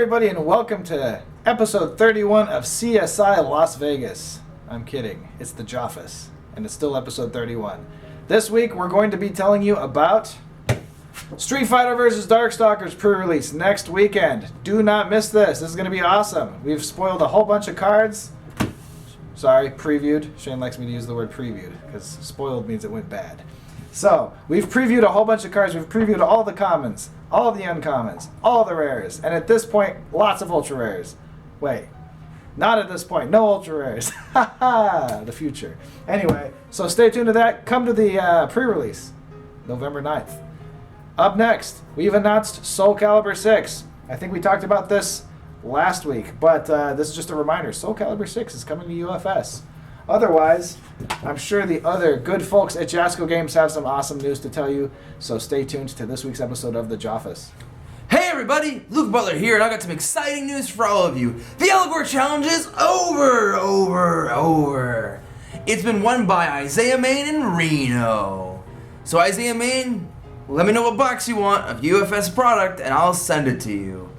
everybody, and welcome to episode 31 of CSI Las Vegas. I'm kidding. It's the Joffice, and it's still episode 31. This week, we're going to be telling you about Street Fighter vs. Darkstalkers pre-release next weekend. Do not miss this. This is going to be awesome. We've spoiled a whole bunch of cards. Sorry, previewed. Shane likes me to use the word previewed, because spoiled means it went bad. So, we've previewed a whole bunch of cards. We've previewed all the commons, all the uncommons, all the rares, and at this point, lots of ultra rares. Wait, not at this point. No ultra rares. Ha ha, the future. Anyway, so stay tuned to that. Come to the pre-release, November 9th. Up next, we've announced Soul Calibur 6. I think we talked about this last week, but this is just a reminder. Soul Calibur 6 is coming to UFS. Otherwise, I'm sure the other good folks at Jasco Games have some awesome news to tell you, so stay tuned to this week's episode of The Joffice. Hey everybody, Luke Butler here, and I've got some exciting news for all of you. The Eligor challenge is over. It's been won by Isaiah Main and Reno. So Isaiah Main, let me know what box you want of UFS product, and I'll send it to you.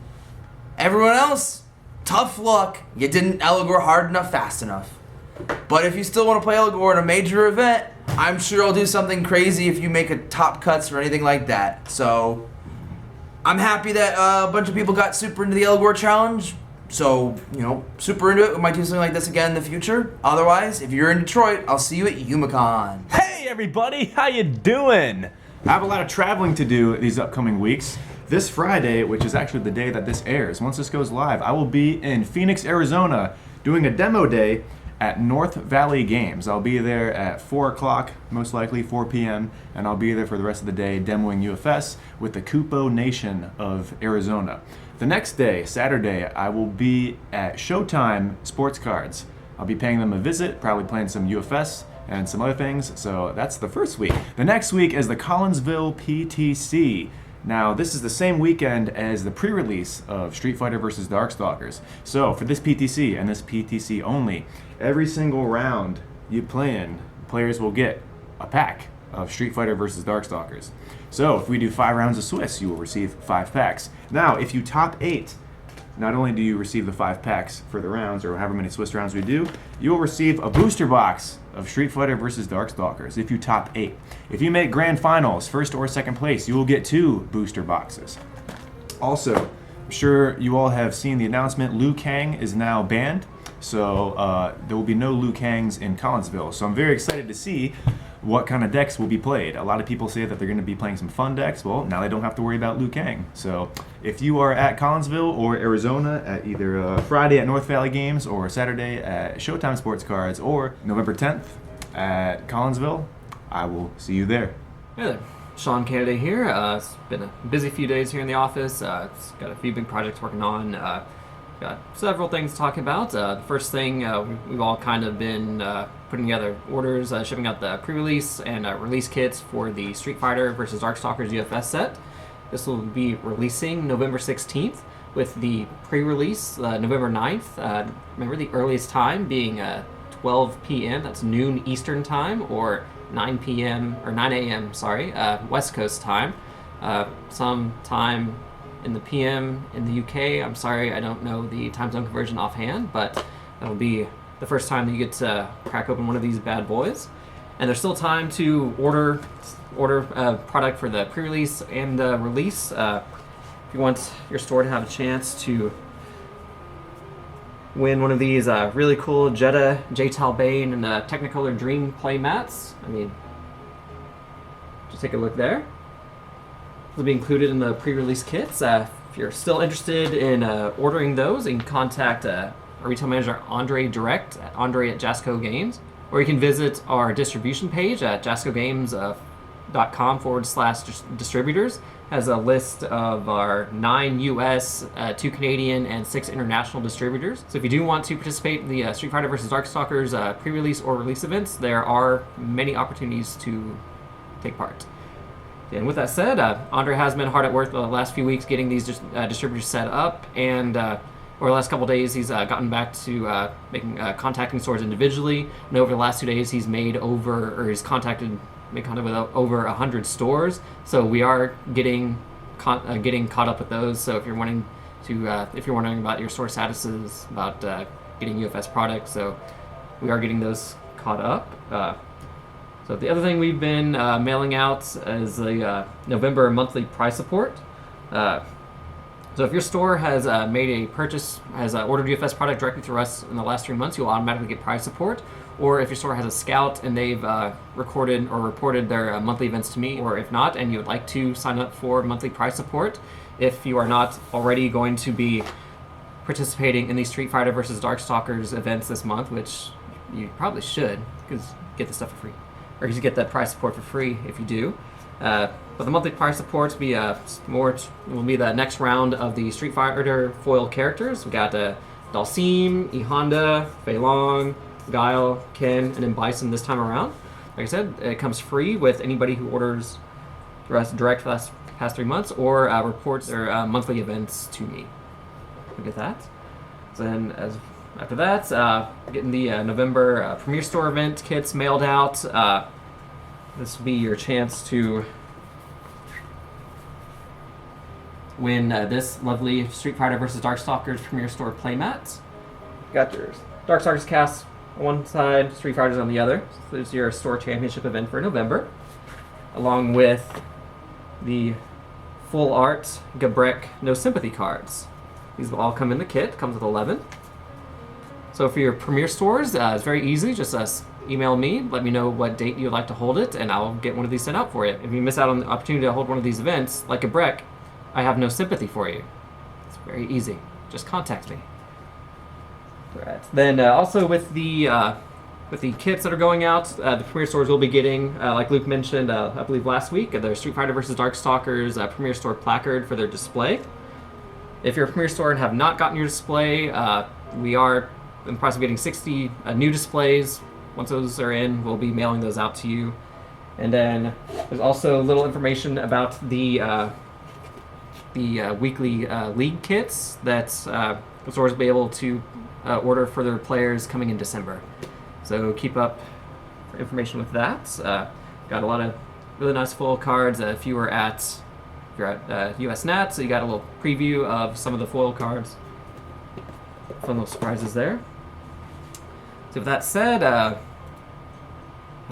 Everyone else, tough luck. You didn't Eligor hard enough, fast enough. But if you still want to play Eligor in a major event, I'm sure I'll do something crazy if you make a top cuts or anything like that. So, I'm happy that a bunch of people got super into the Eligor challenge. So, super into it. We might do something like this again in the future. Otherwise, if you're in Detroit, I'll see you at UMACon. Hey everybody, how you doing? I have a lot of traveling to do these upcoming weeks. This Friday, which is actually the day that this airs, once this goes live, I will be in Phoenix, Arizona, doing a demo day at North Valley Games. I'll be there at 4 o'clock, most likely 4 p.m., and I'll be there for the rest of the day demoing UFS with the Kupo Nation of Arizona. The next day, Saturday, I will be at Showtime Sports Cards. I'll be paying them a visit, probably playing some UFS and some other things, so that's the first week. The next week is the Collinsville PTC. Now, this is the same weekend as the pre-release of Street Fighter vs. Darkstalkers. So, for this PTC, and this PTC only, every single round you play in, players will get a pack of Street Fighter vs. Darkstalkers. So, if we do 5 rounds of Swiss, you will receive 5 packs. Now, if you top 8, not only do you receive the 5 packs for the rounds, or however many Swiss rounds we do, you will receive a booster box of Street Fighter vs. Darkstalkers if you top 8. If you make grand finals, first or second place, you will get 2 booster boxes. Also, I'm sure you all have seen the announcement, Liu Kang is now banned, so there will be no Liu Kangs in Collinsville. So I'm very excited to see what kind of decks will be played. A lot of people say that they're going to be playing some fun decks. Well, now they don't have to worry about Liu Kang. So if you are at Collinsville or Arizona at either Friday at North Valley Games or Saturday at Showtime Sports Cards or November 10th at Collinsville, I will see you there. Hey there, Sean Canaday here. It's been a busy few days here in the office. It's got a few big projects working on. Got several things to talk about. The first thing, we've all kind of been putting together orders, shipping out the pre-release and release kits for the Street Fighter vs. Darkstalkers UFS set. This will be releasing November 16th with the pre-release November 9th. Remember the earliest time being 12 p.m. That's noon Eastern time, or 9 p.m. or 9 a.m. West Coast time. Sometime in the PM in the UK. I'm sorry, I don't know the time zone conversion offhand, but that'll be the first time that you get to crack open one of these bad boys. And there's still time to order product for the pre-release and the release. If you want your store to have a chance to win one of these really cool Jetta, J. Talbane, and Technicolor Dream play mats, just take a look there. Will be included in the pre-release kits. If you're still interested in ordering those, you can contact our retail manager Andre direct at Andre@Jasco Games, or you can visit our distribution page at jascogames.com/distributors. Has a list of our 9 US, 2 Canadian, and 6 international distributors. So if you do want to participate in the Street Fighter vs. Darkstalkers pre-release or release events, there are many opportunities to take part. And with that said, Andre has been hard at work the last few weeks getting these distributors set up, and over the last couple days he's gotten back to contacting stores individually, and over the last 2 days he's made contact with over 100 stores. So we are getting caught up with those. So if you're wanting to if you're wondering about your store statuses, about getting UFS products. So we are getting those caught up. So the other thing we've been mailing out is the November monthly price support. So if your store has made a purchase, has ordered UFS product directly through us in the last 3 months, you'll automatically get price support. Or if your store has a scout and they've recorded or reported their monthly events to me, or if not, and you would like to sign up for monthly price support, if you are not already going to be participating in the Street Fighter vs. Darkstalkers events this month, which you probably should, because you get the stuff for free, or you get that price support for free if you do. But the monthly price support will be the next round of the Street Fighter foil characters. We got Dalsim, E Honda, Fei Long, Guile, Ken, and then Bison this time around. Like I said, it comes free with anybody who orders direct for the past 3 months or reports their monthly events to me. Look at that. So then, after that, getting the November Premier Store event kits mailed out. This will be your chance to win this lovely Street Fighter vs. Darkstalkers Premier Store playmat. Got your Darkstalkers cast on one side, Street Fighters on the other. So there's your store championship event for November, along with the full art Gabrek No Sympathy cards. These will all come in the kit. Comes with 11. So for your Premier stores, it's very easy. Just email me, let me know what date you'd like to hold it, and I'll get one of these sent out for you. If you miss out on the opportunity to hold one of these events, like a Breck, I have no sympathy for you. It's very easy. Just contact me. Right. Then also with the kits that are going out, the Premier stores will be getting, like Luke mentioned, I believe last week, their Street Fighter vs. Darkstalkers Premier store placard for their display. If you're a Premier store and have not gotten your display, we are in the process of getting 60 new displays. Once those are in, we'll be mailing those out to you. And then there's also a little information about the weekly league kits that the stores will be able to order for their players coming in December. So keep up for information with that. Got a lot of really nice foil cards. If you're at US Nat, so you got a little preview of some of the foil cards. Fun little surprises there. So with that said, a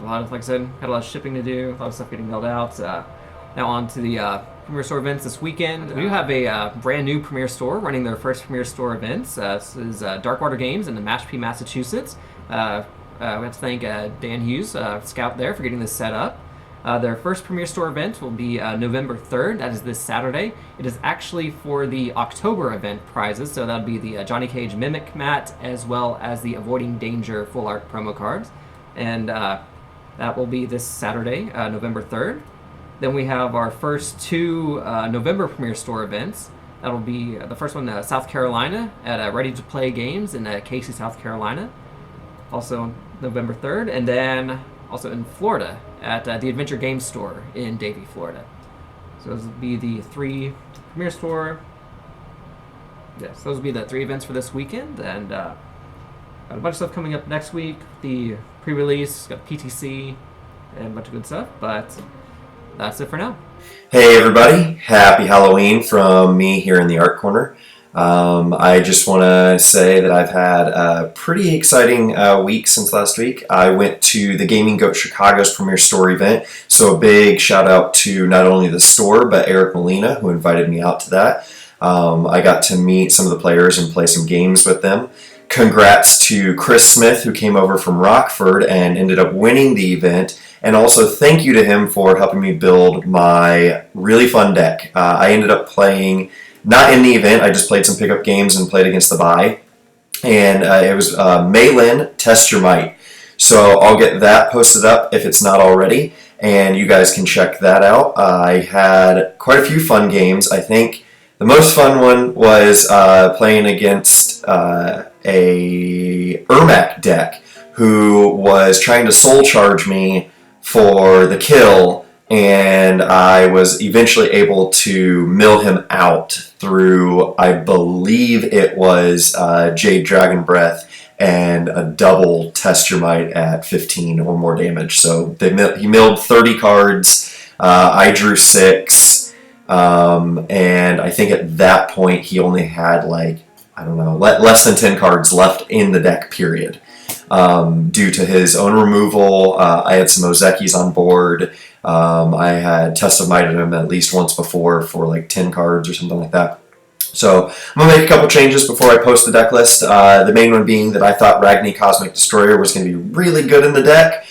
lot of, like I said, had a lot of shipping to do, a lot of stuff getting mailed out. Now on to the Premier Store events this weekend. We do have a brand new Premier Store running their first Premier Store events. This is Darkwater Games in Mashpee, Massachusetts. We have to thank Dan Hughes, Scout there, for getting this set up. Their first Premier Store event will be November 3rd. That is this Saturday. It is actually for the October event prizes, so that would be the Johnny Cage Mimic mat as well as the Avoiding Danger full art promo cards. And that will be this Saturday, November 3rd. Then we have our first two November Premier Store events. That'll be the first one, South Carolina, at Ready to Play Games in Casey, South Carolina. Also November 3rd. And then also in Florida at the Adventure Games Store in Davie, Florida. So those will be the three Premier Store. Yes, those will be the three events for this weekend. And got a bunch of stuff coming up next week. The pre-release, got PTC, and a bunch of good stuff. But that's it for now. Hey everybody, happy Halloween from me here in the Art Corner. I just want to say that I've had a pretty exciting week since last week. I went to the Gaming Goat Chicago's Premier Store event, so a big shout out to not only the store, but Eric Molina, who invited me out to that. I got to meet some of the players and play some games with them. Congrats to Chris Smith, who came over from Rockford and ended up winning the event. And also thank you to him for helping me build my really fun deck. I ended up playing, not in the event, I just played some pickup games and played against the buy. And it was Maylin, Test Your Might. So I'll get that posted up if it's not already. And you guys can check that out. I had quite a few fun games. I think the most fun one was playing against a Ermac deck who was trying to soul charge me for the kill, and I was eventually able to mill him out through, I believe it was Jade Dragon Breath and a double Test Your Might at 15 or more damage. So he milled 30 cards, I drew 6, And I think at that point he only had less than 10 cards left in the deck, period. Due to his own removal, I had some Ozekis on board. I had Test of Might him at least once before for 10 cards or something like that. So I'm going to make a couple changes before I post the deck list. The main one being that I thought Ragni Cosmic Destroyer was going to be really good in the deck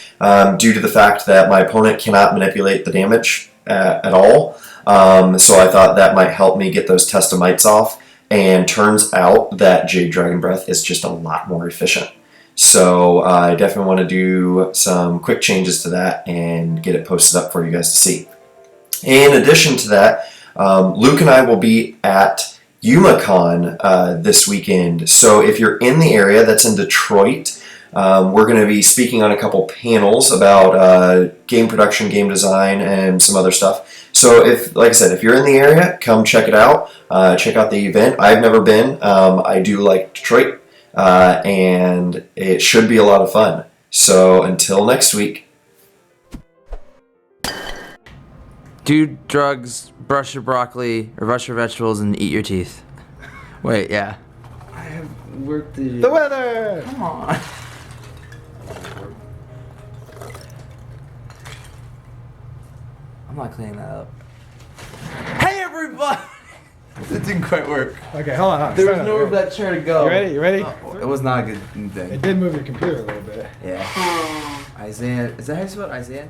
due to the fact that my opponent cannot manipulate the damage at all. So I thought that might help me get those Test of Mights off. And turns out that Jade Dragon Breath is just a lot more efficient. So I definitely want to do some quick changes to that and get it posted up for you guys to see. In addition to that, Luke and I will be at YumaCon this weekend. So if you're in the area, that's in Detroit, we're going to be speaking on a couple panels about game production, game design, and some other stuff. So like I said, if you're in the area, come check it out. Check out the event. I've never been. I do like Detroit, and it should be a lot of fun. So until next week. Do drugs, brush your broccoli, or brush your vegetables, and eat your teeth. Wait, yeah. I have worked The weather! Come on. I'm not cleaning that up. Hey, everybody! It didn't quite work. Okay, hold on. There was nowhere for that chair to go. You ready? You ready? Oh, it was not a good thing. It did move your computer a little bit. Yeah. Isaiah. Is that how you spell it? Isaiah?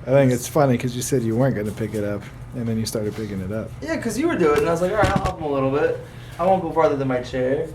I think it's funny because you said you weren't going to pick it up, and then you started picking it up. Yeah, because you were doing it, and I was like, all right, I'll help him a little bit. I won't go farther than my chair.